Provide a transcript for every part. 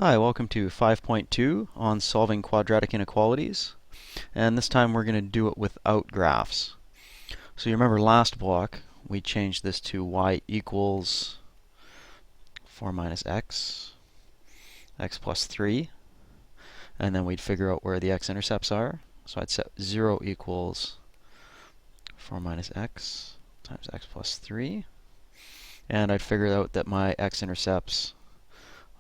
Hi, welcome to 5.2 on solving quadratic inequalities. And this time we're going to do it without graphs. So you remember last block, we changed this to y equals 4 minus x, x plus 3, and then we'd figure out where the x-intercepts are. So I'd set 0 equals 4 minus x times x plus 3, and I'd figure out that my x-intercepts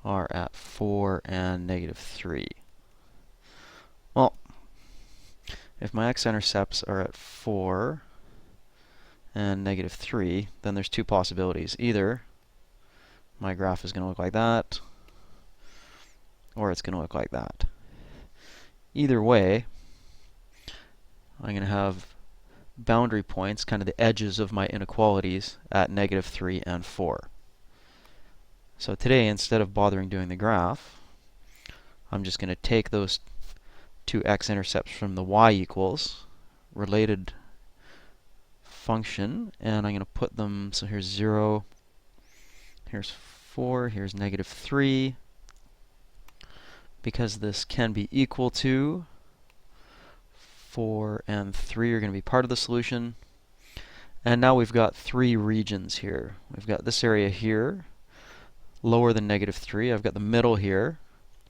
are at 4 and negative 3. Well, if my x-intercepts are at 4 and negative 3, then there's two possibilities. Either my graph is going to look like that, or it's going to look like that. Either way, I'm going to have boundary points, kind of the edges of my inequalities, at negative 3 and 4. So today, instead of bothering doing the graph, I'm just going to take those two x-intercepts from the y equals related function, and I'm going to put them, so here's 0, here's 4, here's negative 3. Because this can be equal to, 4 and 3 are going to be part of the solution. And now we've got three regions here. We've got this area here, lower than negative 3. I've got the middle here,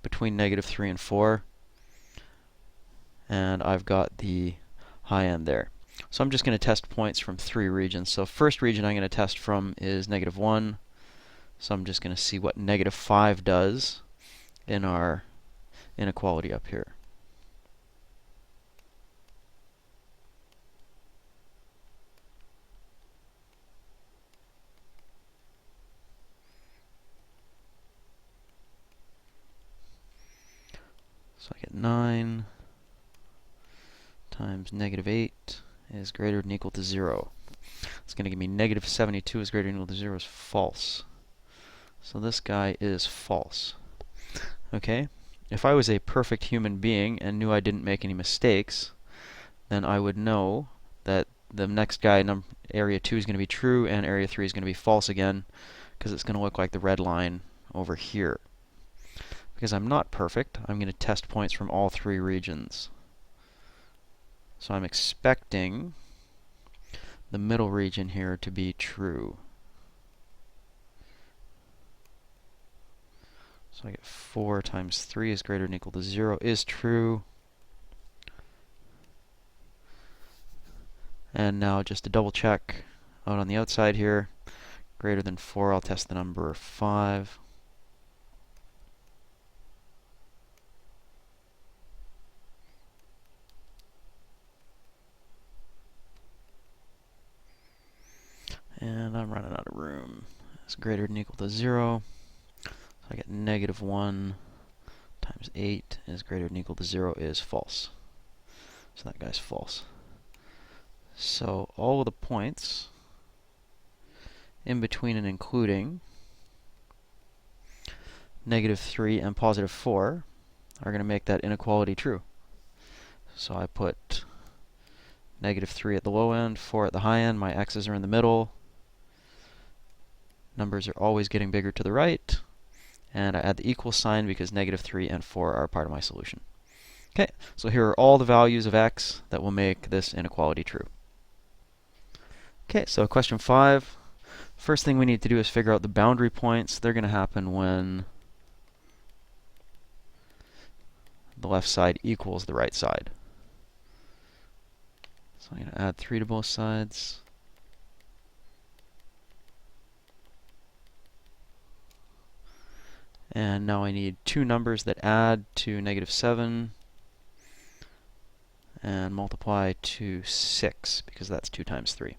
between negative 3 and 4. And I've got the high end there. So I'm just going to test points from three regions. So first region I'm going to test from is negative 1. So I'm just going to see what negative 5 does in our inequality up here. So I get 9 times negative 8 is greater than or equal to 0. It's going to give me negative 72 is greater than or equal to 0 is false. So this guy is false. Okay? If I was a perfect human being and knew I didn't make any mistakes, then I would know that the next guy, area 2, is going to be true, and area 3 is going to be false again, because it's going to look like the red line over here. Because I'm not perfect, I'm going to test points from all three regions. So I'm expecting the middle region here to be true. So I get 4 times 3 is greater than or equal to 0 is true. And now just to double check out on the outside here, greater than 4, I'll test the number 5. And I'm running out of room. It's greater than or equal to 0. So I get negative 1 times 8 is greater than or equal to 0 is false. So that guy's false. So all of the points in between and including negative 3 and positive 4 are going to make that inequality true. So I put negative 3 at the low end, 4 at the high end. My x's are in the middle. Numbers are always getting bigger to the right. And I add the equal sign because negative 3 and 4 are part of my solution. Okay, so here are all the values of x that will make this inequality true. Okay, so question 5. First thing we need to do is figure out the boundary points. They're going to happen when the left side equals the right side. So I'm going to add 3 to both sides. And now I need two numbers that add to negative 7 and multiply to 6, because that's 2 times 3.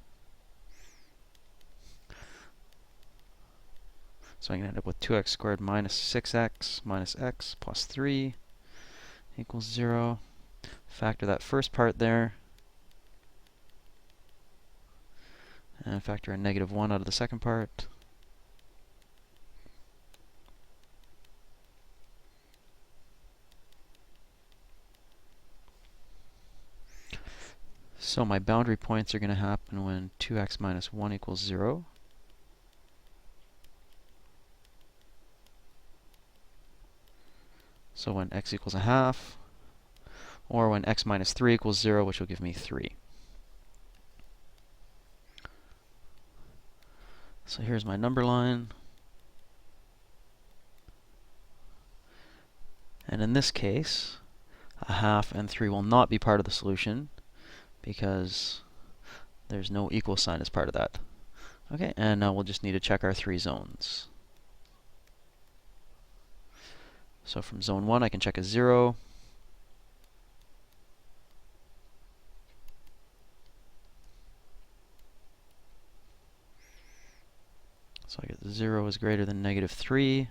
So I'm going to end up with 2x squared minus 6x minus x plus 3 equals 0. Factor that first part there. And factor a negative 1 out of the second part. So my boundary points are going to happen when 2x minus 1 equals 0. So when x equals a half, or when x minus 3 equals 0, which will give me 3. So here's my number line. And in this case, a half and 3 will not be part of the solution because there's no equal sign as part of that. Okay, and now we'll just need to check our 3 zones. So from zone 1, I can check a 0. So I get 0 is greater than negative 3.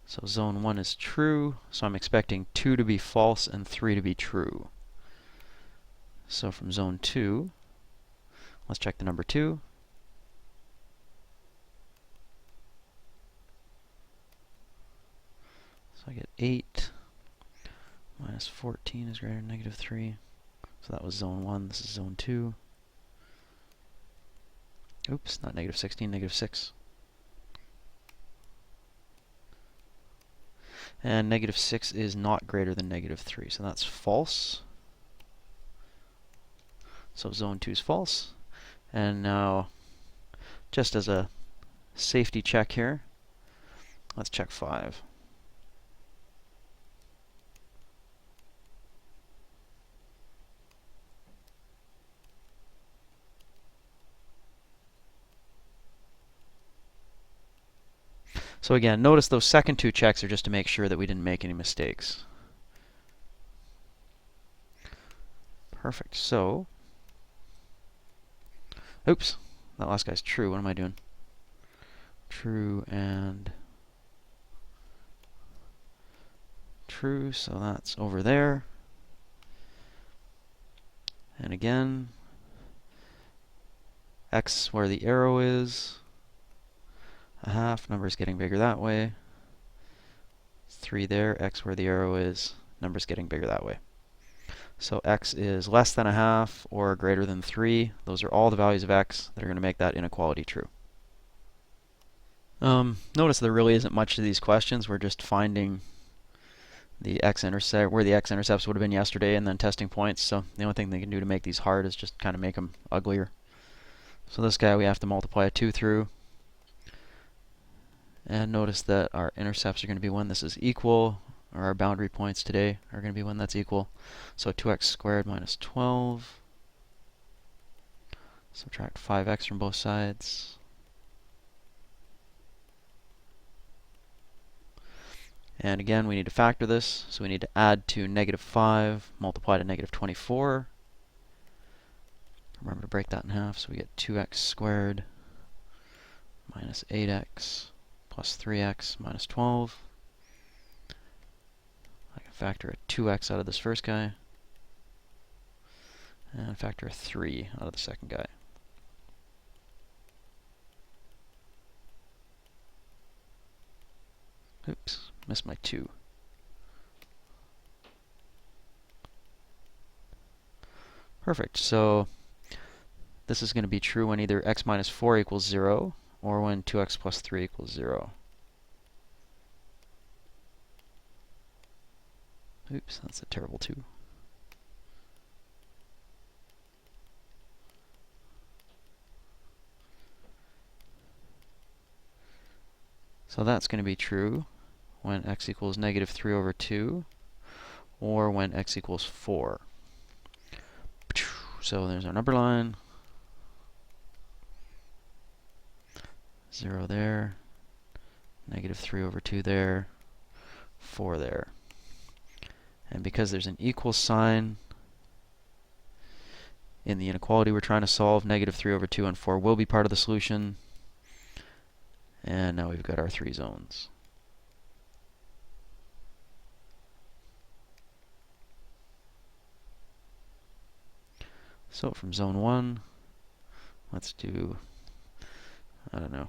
So zone 1 is true. So I'm expecting 2 to be false and 3 to be true. So from zone 2, let's check the number 2. So I get 8 minus 14 is greater than negative 3. So that was zone 1. This is zone 2. Oops, not negative 16, negative 6. And negative 6 is not greater than negative 3, so that's false. So zone 2 is false. And now, just as a safety check here, let's check 5. So again, notice those second 2 checks are just to make sure that we didn't make any mistakes. Perfect. So, oops, that last guy's true. What am I doing? True and true, so that's over there. And again, x where the arrow is, a half, number's getting bigger that way. 3 there, x where the arrow is, number's getting bigger that way. So x is less than a half or greater than 3. Those are all the values of x that are going to make that inequality true. Notice there really isn't much to these questions. We're just finding the x-intercept, where the x-intercepts would have been yesterday, and then testing points. So the only thing they can do to make these hard is just kind of make them uglier. So this guy we have to multiply a 2 through. And notice that our intercepts are going to be when this is equal, or our boundary points today are going to be when that's equal. So 2x squared minus 12. Subtract 5x from both sides. And again, we need to factor this, so we need to add to negative 5, multiply to negative 24. Remember to break that in half, so we get 2x squared minus 8x plus 3x minus 12. I can factor a 2x out of this first guy, and factor a 3 out of the second guy. Oops, missed my 2. Perfect, so this is going to be true when either x minus 4 equals 0, or when 2x plus 3 equals 0. Oops, that's a terrible 2. So that's going to be true when x equals negative 3 over 2, or when x equals 4. So there's our number line. 0 there, negative 3 over 2 there, 4 there. And because there's an equal sign in the inequality we're trying to solve, negative 3 over 2 and 4 will be part of the solution. And now we've got our 3 zones. So from zone 1, let's do, I don't know,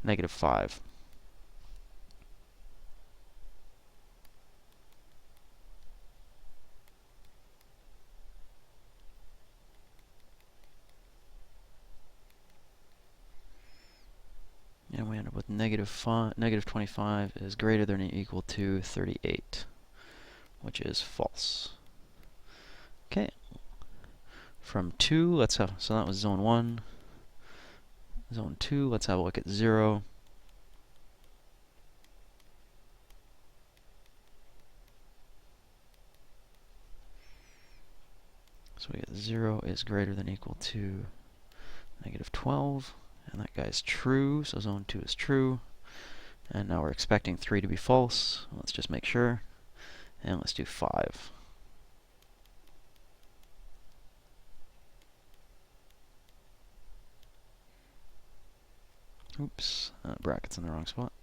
negative 5. And we end up with negative 25 is greater than or equal to 38, which is false. Okay. From 2, let's have, so that was zone 1. Zone 2, let's have a look at 0. So we get 0 is greater than or equal to negative 12. And that guy's true, so zone 2 is true. And now we're expecting 3 to be false. Let's just make sure. And let's do 5. Oops, bracket's in the wrong spot.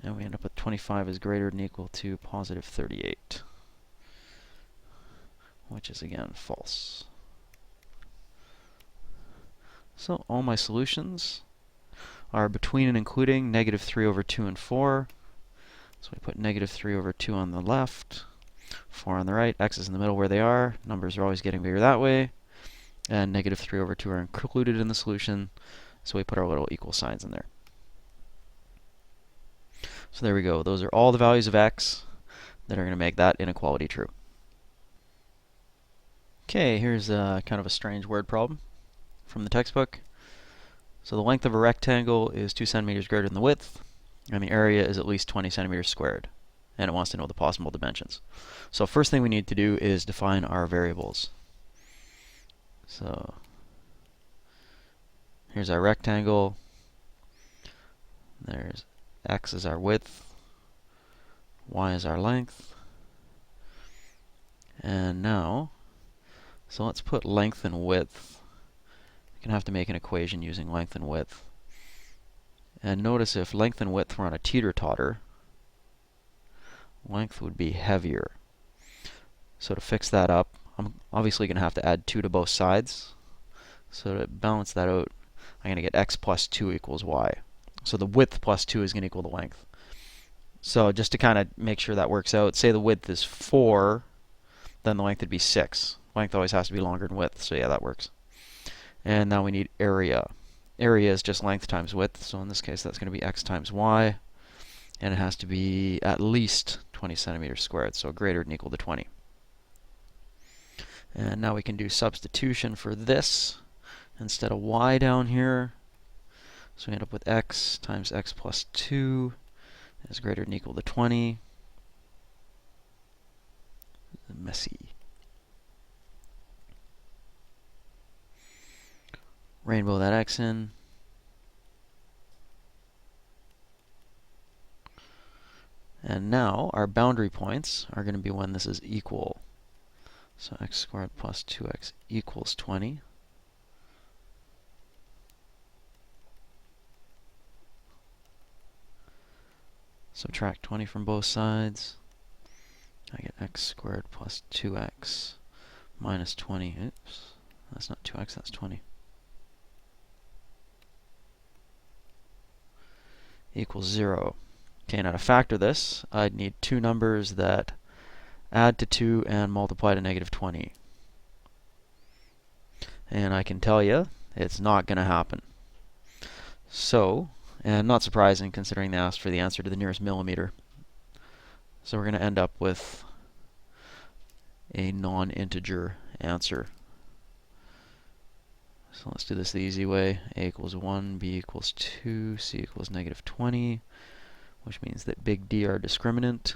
And we end up with 25 is greater than or equal to positive 38, which is again false. So all my solutions are between and including negative 3 over 2 and 4. So we put negative 3 over 2 on the left, 4 on the right, x is in the middle where they are. Numbers are always getting bigger that way. And negative 3 over 2 are included in the solution, so we put our little equal signs in there. So there we go. Those are all the values of x that are going to make that inequality true. Okay, here's kind of a strange word problem from the textbook. So the length of a rectangle is 2 centimeters greater than the width, and the area is at least 20 centimeters squared. And it wants to know the possible dimensions. So first thing we need to do is define our variables. So here's our rectangle. There's x is our width, y is our length. And now, so let's put length and width. We're going to have to make an equation using length and width. And notice if length and width were on a teeter-totter, length would be heavier. So to fix that up, I'm obviously going to have to add 2 to both sides. So to balance that out, I'm going to get x plus 2 equals y. So the width plus 2 is going to equal the length. So just to kind of make sure that works out, say the width is 4, then the length would be 6. Length always has to be longer than width, so yeah, that works. And now we need area. Area is just length times width, so in this case that's going to be x times y. And it has to be at least 20 centimeters squared, so greater than or equal to 20. And now we can do substitution for this instead of y down here. So we end up with x times x plus 2 is greater than or equal to 20. Messy. Rainbow that x in. And now our boundary points are going to be when this is equal. So x squared plus 2x equals 20. Subtract 20 from both sides. I get x squared plus 2x minus 20. Oops, that's not 2x, that's 20. Equals 0. Okay, now to factor this, I'd need two numbers that add to 2 and multiply to negative 20. And I can tell you, it's not going to happen. So, and not surprising considering they asked for the answer to the nearest millimeter. So we're going to end up with a non-integer answer. So let's do this the easy way. A equals 1, B equals 2, C equals negative 20, which means that big D, our discriminant,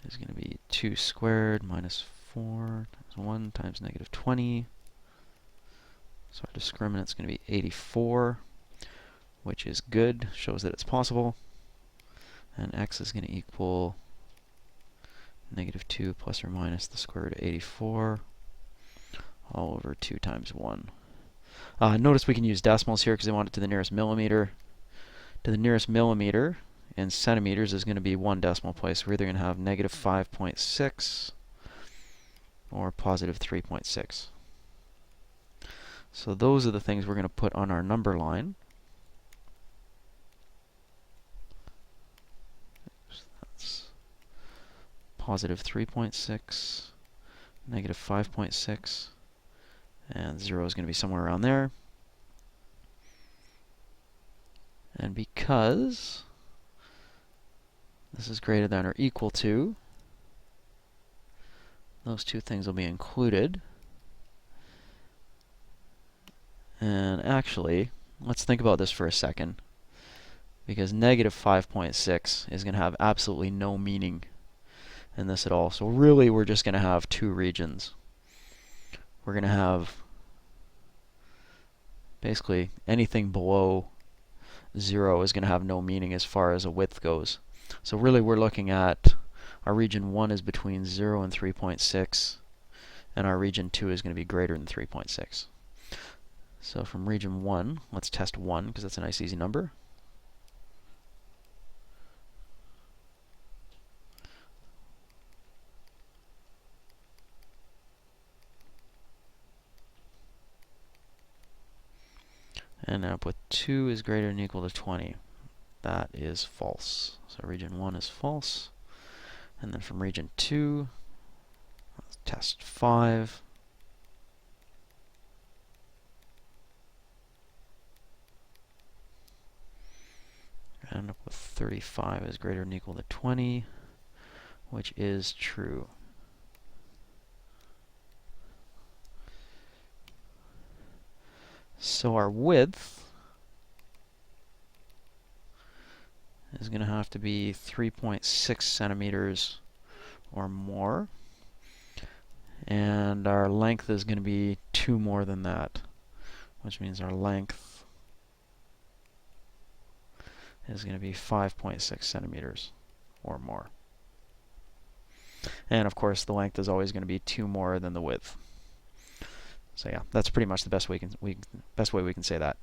is going to be 2 squared minus 4 times 1 times negative 20. So our discriminant is going to be 84, which is good, shows that it's possible. And x is going to equal negative 2 plus or minus the square root of 84 all over 2 times 1. Notice we can use decimals here because they want it to the nearest millimeter. To the nearest millimeter in centimeters is going to be 1 decimal place. We're either going to have negative 5.6 or positive 3.6. So those are the things we're going to put on our number line. That's positive 3.6, negative 5.6, and 0 is going to be somewhere around there. And because this is greater than or equal to, those two things will be included. And actually, let's think about this for a second, because negative 5.6 is going to have absolutely no meaning in this at all. So really, we're just going to have two regions. We're going to have basically anything below 0 is going to have no meaning as far as a width goes. So really, we're looking at our region 1 is between 0 and 3.6, and our region 2 is going to be greater than 3.6. So from region 1, let's test 1, because that's a nice easy number. And up with 2 is greater than or equal to 20. That is false. So region 1 is false. And then from region 2, let's test 5. And up with 35 is greater than or equal to 20, which is true. So our width is going to have to be 3.6 centimeters or more. And our length is going to be 2 more than that, which means our length is going to be 5.6 centimeters or more. And of course, the length is always going to be 2 more than the width. So yeah, that's pretty much the best way we can say that.